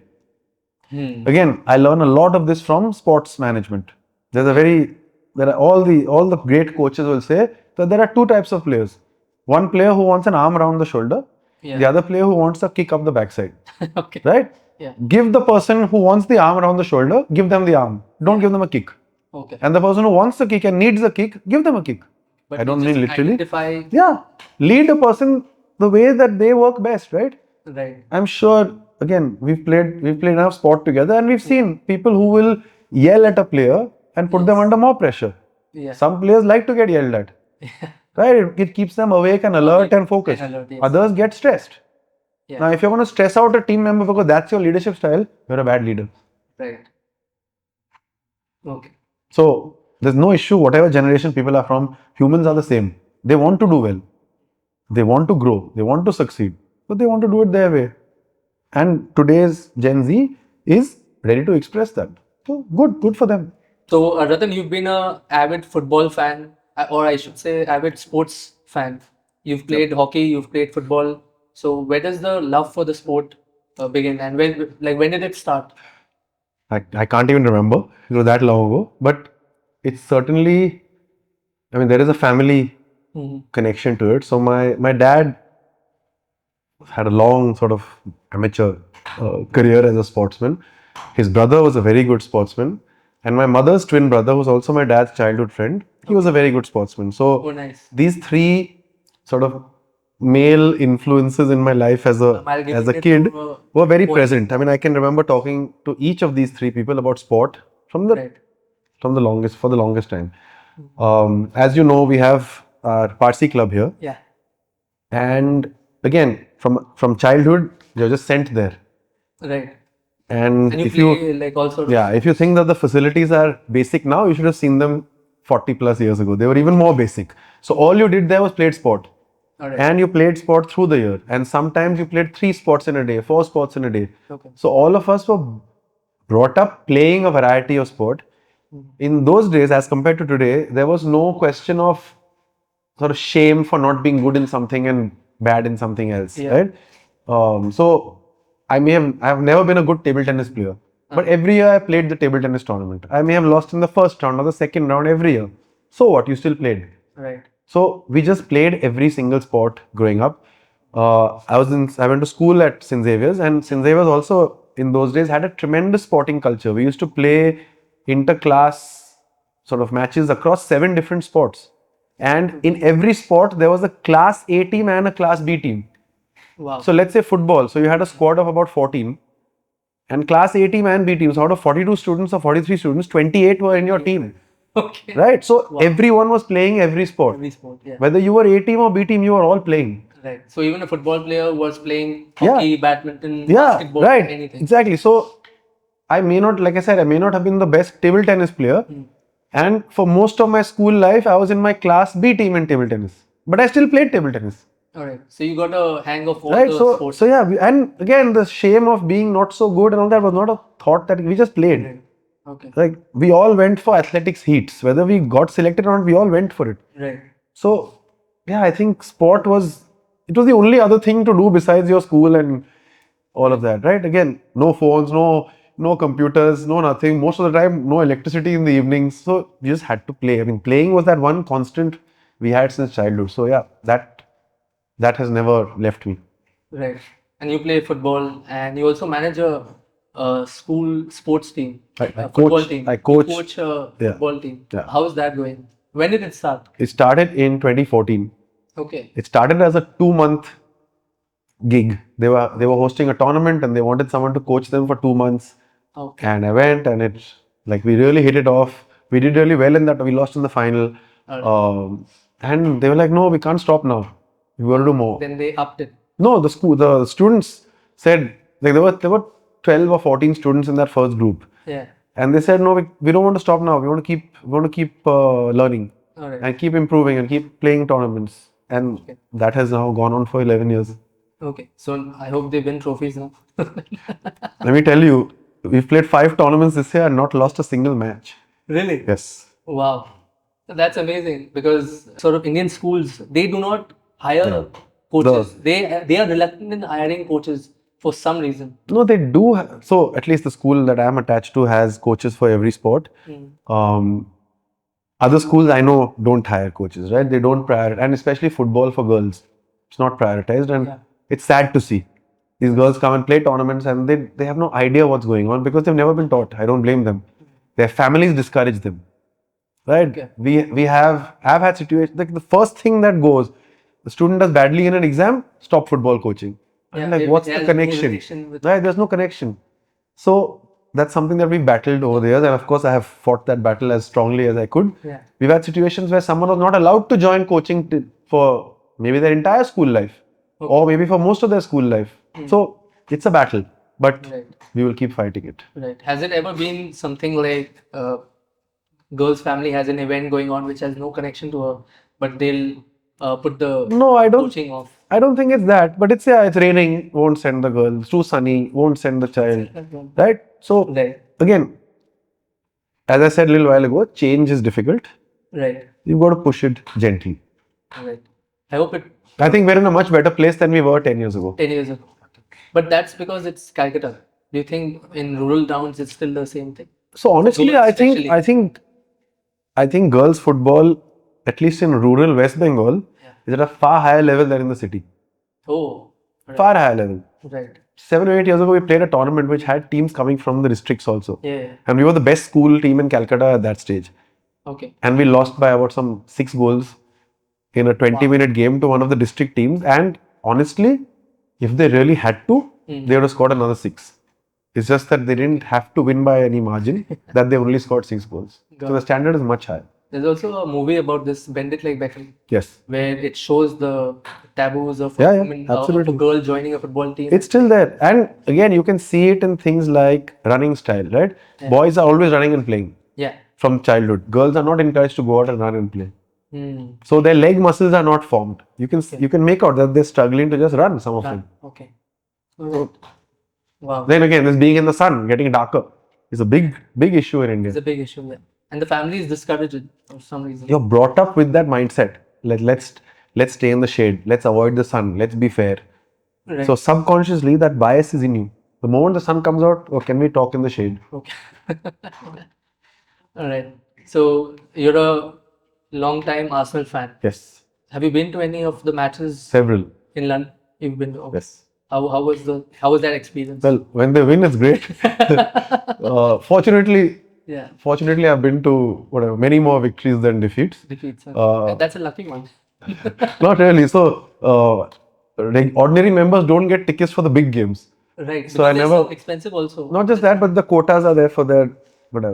Again, I learn a lot of this from sports management. There are all the great coaches will say that there are two types of players. One player who wants an arm around the shoulder, the other player who wants a kick up the backside. Okay. Right? Yeah. Give the person who wants the arm around the shoulder, give them the arm. Don't give them a kick. Okay. And the person who wants the kick and needs the kick, give them a kick. But I don't you mean just literally. identify. Yeah. Lead a person the way that they work best, right? Right. I'm sure, again, we've played enough sport together and we've seen people who will yell at a player and put them under more pressure. Yeah. Some players like to get yelled at. Right? It keeps them awake and alert and focused. Yes. Others get stressed. Yeah. Now, if you're going to stress out a team member because that's your leadership style, you're a bad leader. Right. Okay. So, there's no issue, whatever generation people are from, humans are the same. They want to do well. They want to grow. They want to succeed. But they want to do it their way. And today's Gen Z is ready to express that. So, good for them. So, Ratan, you've been a avid football fan, or I should say avid sports fan. You've played hockey, you've played football. So, where does the love for the sport begin, and when did it start? I can't even remember. It was that long ago. But it's certainly, I mean, there is a family connection to it. So my dad had a long sort of amateur career as a sportsman. His brother was a very good sportsman. And my mother's twin brother, who's also my dad's childhood friend, he was a very good sportsman. So nice. These three sort of male influences in my life as a kid were very present. I mean, I can remember talking to each of these three people about sport for the longest time. As you know, we have our Parsi club here. Yeah. And again, from childhood, you're just sent there. Right. And you if play, you like also. Yeah, if you think that the facilities are basic now, you should have seen them 40 plus years ago. They were even more basic. So all you did there was played sport. Alright. And you played sport through the year. And sometimes you played 3 sports in a day, 4 sports in a day. Okay. So all of us were brought up playing a variety of sport. In those days, as compared to today, there was no question of sort of shame for not being good in something and bad in something else, right? So I have never been a good table tennis player, but every year I played the table tennis tournament. I may have lost in the first round or the second round every year. So what? You still played. Right. So we just played every single sport growing up. I went to school at St. Xavier's, and St. Xavier's also in those days had a tremendous sporting culture. We used to play inter-class sort of matches across 7 different sports. And in every sport, there was a class A team and a class B team. Wow. So let's say football. So you had a squad of about 14. And class A team and B teams, out of 42 students or 43 students, 28 were in your team. Okay. Right? So everyone was playing every sport. Every sport, yeah. Whether you were A team or B team, you were all playing. Right. So even a football player was playing hockey, badminton, Yeah, basketball, right. anything. Exactly. So I may not, like I said, I may not have been the best table tennis player. And for most of my school life, I was in my class B team in table tennis. But I still played table tennis. Alright. So you got a hang of all Right. the So, sports. so yeah. And again, the shame of being not so good and all that was not a thought that we just played. Right. Okay. Like we all went for athletics heats. Whether we got selected or not, we all went for it. Right. So yeah, I think sport was the only other thing to do besides your school and all of that, right? Again, no phones, no computers, no nothing. Most of the time, no electricity in the evenings. So we just had to play. I mean, playing was that one constant we had since childhood. So yeah, that has never left me. Right. And you play football, and you also manage a school sports team, I a football coach- team. I coach- You coach a yeah. football team. Yeah. How is that going? When did it start? It started in 2014. Okay. It started as a 2-month gig. They were hosting a tournament and they wanted someone to coach them for 2 months. Okay. And I went, and it's like we really hit it off. We did really well in that. We lost in the final. And they were like, no, we can't stop now. We got to do more. Then they upped it. No, the students said, like there were 12 or 14 students in that first group. Yeah. And they said, no, we don't want to stop now. We want to keep learning Alright. and keep improving and keep playing tournaments. And that has now gone on for 11 years. Okay. So I hope they win trophies now. Let me tell you, we've played 5 tournaments this year and not lost a single match. Really? Yes. Wow. That's amazing because sort of Indian schools, they do not hire Yeah. coaches. They are reluctant in hiring coaches for some reason. No, they do. So at least the school that I'm attached to has coaches for every sport. Um, other schools I know don't hire coaches, right? They don't prioritize, and especially football for girls, it's not prioritized, and Yeah. it's sad to see. These girls come and play tournaments and they have no idea what's going on because they've never been taught. I don't blame them. Their families discourage them. Right? Okay. We have had situations like the first thing that goes, the student does badly in an exam, stop football coaching. Yeah, I'm like, it what's has the no connection? relation with- Right? There's no connection. So that's something that we battled over the years, and of course I have fought that battle as strongly as I could. Yeah. We've had situations where someone was not allowed to join coaching for maybe their entire school life, or maybe for most of their school life. So it's a battle, but Right. we will keep fighting it. Right. Has it ever been something like girl's family has an event going on which has no connection to her, but they'll put the No, I don't. coaching off? I don't think it's that, but it's it's raining, won't send the girl. It's too sunny, won't send the child. Right? So Right. again, as I said a little while ago, change is difficult. Right. You've got to push it gently. Right. I hope it I think we're in a much better place than we were 10 years ago. 10 years ago. But that's because it's Calcutta. Do you think in rural towns it's still the same thing? So honestly, Women I think girls football, at least in rural West Bengal, is at a far higher level than in the city. Oh, right. Far higher level. Right. 7 or 8 years ago, we played a tournament which had teams coming from the districts also. Yeah. And we were the best school team in Calcutta at that stage. Okay. And we lost by about some 6 goals in a 20-minute game to one of the district teams. And honestly, if they really had to, they would have scored another 6. It's just that they didn't have to win by any margin, that they only scored 6 goals. So the standard is much higher. There's also a movie about this, Bend It Like Beckham, Yes. where it shows the taboos of Yeah, women, of a absolutely. girl joining a football team. It's still there. And again, you can see it in things like running style, right? Boys are always running and playing Yeah. from childhood. Girls are not encouraged to go out and run and play. Hmm. So their leg muscles are not formed. You can make out that they're struggling to just run, some of them. Okay. Wow. Then again, this being in the sun, getting darker, is a big issue in India. It's a big issue there. And the families discourage it for some reason. You're brought up with that mindset. Let's stay in the shade. Let's avoid the sun. Let's be fair. Right. So subconsciously, that bias is in you. The moment the sun comes out, or can we talk in the shade? Okay. All right. So you're a long time Arsenal fan. Yes. Have you been to any of the matches Several. in London? You've been to? Okay. Yes. How was that experience? Well, when they win, it's great. Fortunately, Yeah. I've been to many more victories than defeats. Defeats. Okay. That's a lucky one. Not really. So, ordinary members don't get tickets for the big games. Right. So I because they're never- so expensive also. Not just that, but the quotas are there for their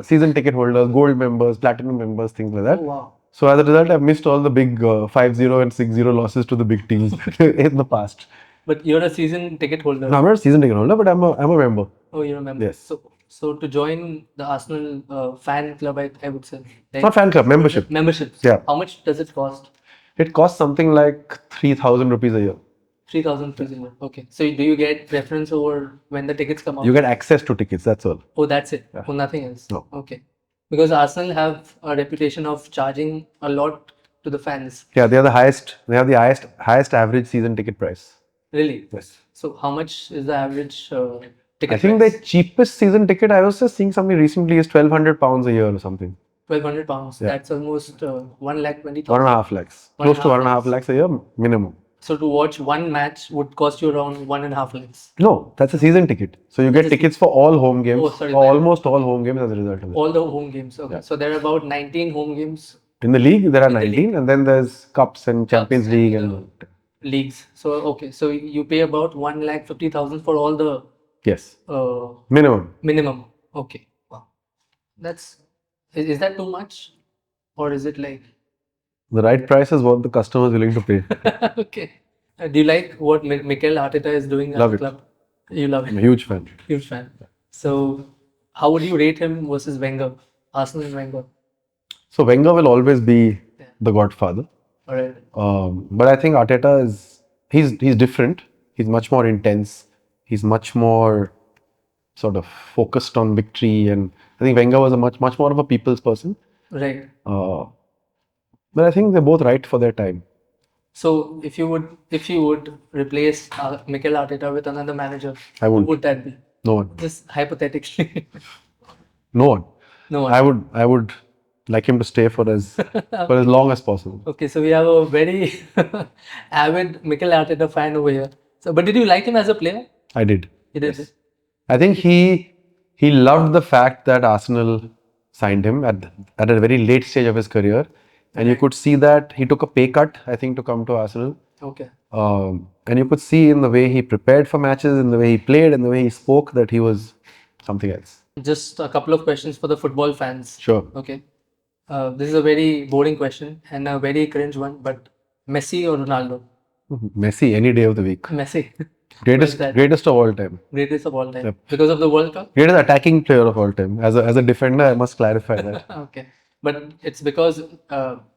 season ticket holders, gold members, platinum members, things like that. Oh, wow. So as a result, I've missed all the big 5-0 and 6-0 losses to the big teams in the past. But you're a season ticket holder. No, I'm not a season ticket holder, but I'm a member. Oh, you remember? Yes. So to join the Arsenal fan club, I would say. It's not fan club, membership. Memberships. Yeah. How much does it cost? It costs something like 3,000 rupees a year. 3,000 rupees a year. Okay. So do you get preference over when the tickets come out? You get access to tickets, that's all. Oh, that's it. Oh, nothing else. No. Okay. Because Arsenal have a reputation of charging a lot to the fans. Yeah, they have the highest average season ticket price. Really? Yes. So how much is the average ticket I think price? the cheapest season ticket I was just seeing something recently is £1,200 a year or something. £1,200. Yeah. That's almost 1,20,000. 1.5 lakhs. Close to 1.5 lakhs a year minimum. So to watch one match would cost you around 1.5 lakhs. No, that's a season ticket. So you get tickets for all home games, Oh, sorry, or that- almost all home games as a result of it. All the home games. Okay. Yeah. So there are about 19 home games In the league, there are the 19, and then there's cups and Champions League and leagues. So okay. So you pay about 1,50,000 for all the yes, uh, minimum. minimum. Okay. Wow. Is that too much? Or is it like The right price is what the customer is willing to pay. okay. Do you like what Mikel Arteta is doing at Love the it. club? You love I'm it. a huge fan. Huge fan. So how would you rate him versus Wenger? Arsenal and Wenger. So Wenger will always be the godfather. All right. But I think Arteta he's different. He's much more intense. He's much more sort of focused on victory. And I think Wenger was a much more of a people's person. Right. But I think they're both right for their time. So if you would replace Mikel Arteta with another manager, I who wouldn't. would that be? No one. Just hypothetically. No one. No one. I would like him to stay for as long as possible. Okay, so we have a very avid Mikel Arteta fan over here. So, but did you like him as a player? I did. You did. I think he loved the fact that Arsenal signed him at a very late stage of his career, and you could see that he took a pay cut, I think, to come to Arsenal. Okay. And you could see in the way he prepared for matches, in the way he played, and the way he spoke that he was something else. Just a couple of questions for the football fans. Sure. Okay. This is a very boring question and a very cringe one, but Messi or Ronaldo? Messi any day of the week. Messi. Greatest of all time. Greatest of all time. Yep. Because of the World Cup? Greatest attacking player of all time. As a defender, I must clarify that. Okay. But it's because,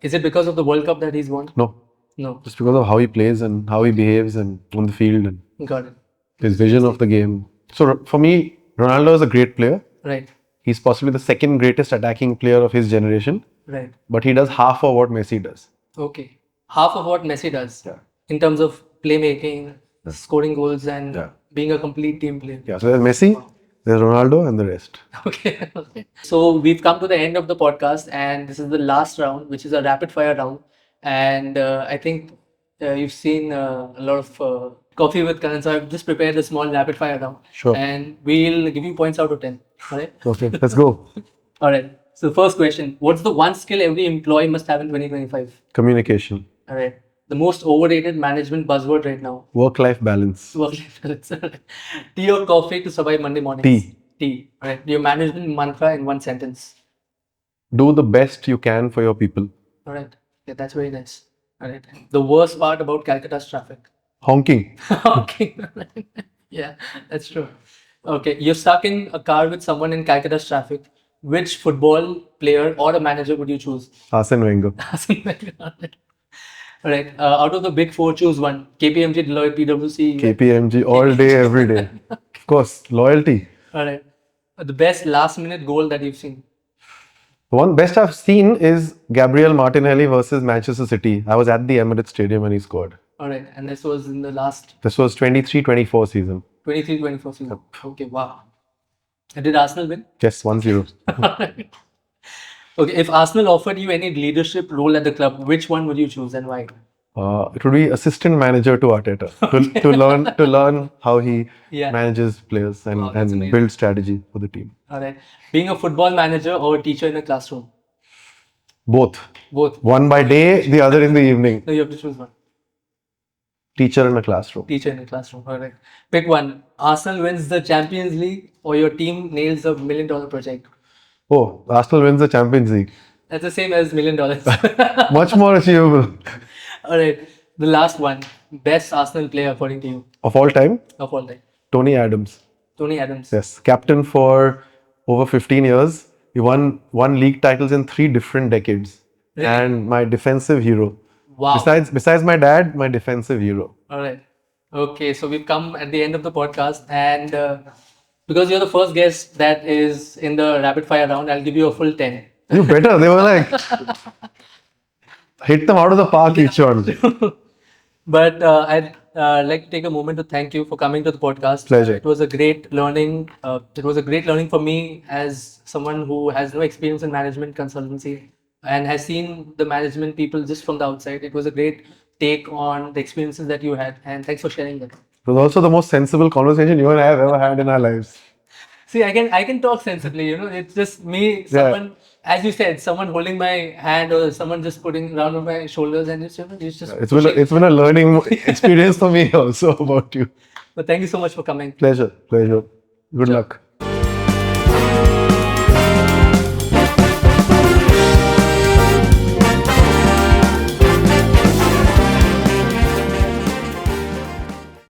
is it because of the World Cup that he's won? No. No. Just because of how he plays and how he behaves and on the field and Got it. his vision of the game. So for me, Ronaldo is a great player. Right. He's possibly the second greatest attacking player of his generation. Right. But he does half of what Messi does. Okay. Half of what Messi does. Yeah. In terms of playmaking, scoring goals, and being a complete team player. Yeah. So there's Messi, there's Ronaldo, and the rest. Okay. So we've come to the end of the podcast, and this is the last round, which is a rapid fire round. And I think you've seen a lot of Coffee with Karan. So I've just prepared a small rapid fire round. Sure. And we'll give you points out of 10. All right. Okay, let's go. All right. So first question: what's the one skill every employee must have in 2025? Communication. All right. The most overrated management buzzword right now. Work-life balance. Work-life balance. Tea or coffee to survive Monday mornings? Tea. Tea. All right. Your management mantra in one sentence. Do the best you can for your people. All right. Yeah, that's very nice. All right. The worst part about Calcutta's traffic. Honking. Okay. Yeah, that's true. Okay, you're stuck in a car with someone in Calcutta's traffic. Which football player or a manager would you choose? Arsene Wenger. Arsene Wenger. All right. Out of the big four, choose one. KPMG, Deloitte, PwC. KPMG all day, every day. Of course, loyalty. All right. The best last-minute goal that you've seen. The one best I've seen is Gabriel Martinelli versus Manchester City. I was at the Emirates Stadium when he scored. All right. And this was in the last This was 23-24 season. 23-24 season. Okay, wow. And did Arsenal win? Yes, 1-0. Okay, if Arsenal offered you any leadership role at the club, which one would you choose and why? It would be assistant manager to Arteta to learn how he manages players and build strategy for the team. All right. Being a football manager or a teacher in a classroom? Both. Both. One by day, the other in the evening. No, you have to choose one. Teacher in a classroom. Teacher in a classroom. All right. Pick one. Arsenal wins the Champions League or your team nails a $1 million project? Oh, Arsenal wins the Champions League. That's the same as $1 million. Much more achievable. All right. The last one. Best Arsenal player according to you? Of all time? Of all time. Tony Adams. Tony Adams. Yes. Captain for over 15 years. He won league titles in 3 different decades. Really? And my defensive hero. Wow. Besides my dad, my defensive hero. All right. Okay, so we've come at the end of the podcast, and because you're the first guest that is in the rapid fire round, I'll give you a full 10. You better. They were like, hit them out of the park each one. But I'd like to take a moment to thank you for coming to the podcast. Pleasure. It was a great learning. It was a great learning for me as someone who has no experience in management consultancy and has seen the management people just from the outside. It was a great take on the experiences that you had, and thanks for sharing that. It was also the most sensible conversation you and I have ever had in our lives. See, I can talk sensibly, it's just me, someone, as you said, someone holding my hand or someone just putting around on my shoulders, and it's just It's been a learning experience for me also about you. But thank you so much for coming. Pleasure. Good luck.